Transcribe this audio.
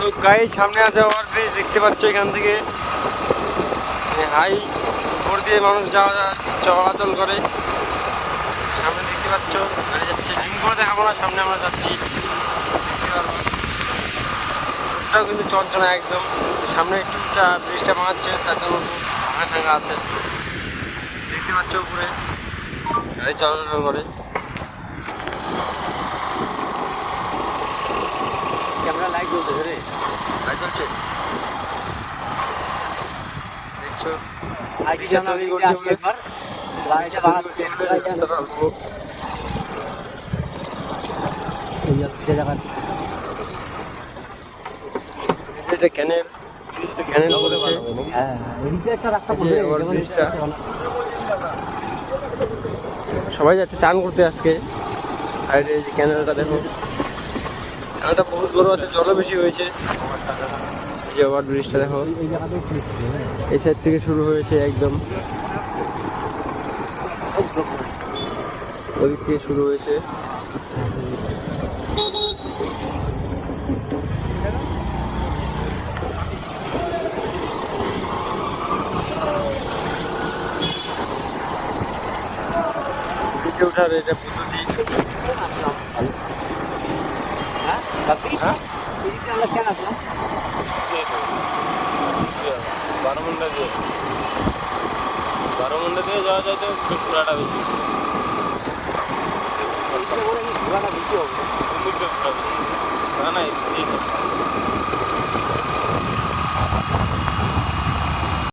তো গাইস সামনে আছে ওভার ব্রিজ দেখতে পাচ্ছ এখান থেকে হাই উপর দিয়ে মানুষ চলাচল করে। সামনে দেখতে পাচ্ছ গাড়ি যাচ্ছে, জুম করে দেখাবো না, সামনে আমরা যাচ্ছি দেখতে পারবো। রোডটাও কিন্তু চঞ্চনা একদম, সামনে একটু ব্রিজটা বানাচ্ছে তার জন্য ভাঙা ঠাঙ্গা আছে দেখতে পাচ্ছ, উপরে গাড়ি চলাচল করে। ক্যামেরা লাইট জ্বলছে রে, লাইট জ্বলছে দেখছো, ব্রিজটা তৈরি করছে বলে এটা ক্যানেল, ব্রিজটা ক্যানেল করে বানাবে। হ্যাঁ ব্রিজটা সবাই যাচ্ছে চান করতে আজকে। সাইডে এই যে ক্যানেলটা দেখো, ক্যানেলটা বহুত বড় আছে, জলও বেশি হয়েছে। এই যে ওভার ব্রিজটা দেখো, এই সাইড থেকে শুরু হয়েছে একদম, ওদিক থেকে শুরু হয়েছে। ব্রিজে ওঠার এটা পদ্ধতি। বারোমুন্ডা দিয়ে যাওয়া যায় তো ঘোরাটা বেশি, ঘোরাটা বেশি হবে না,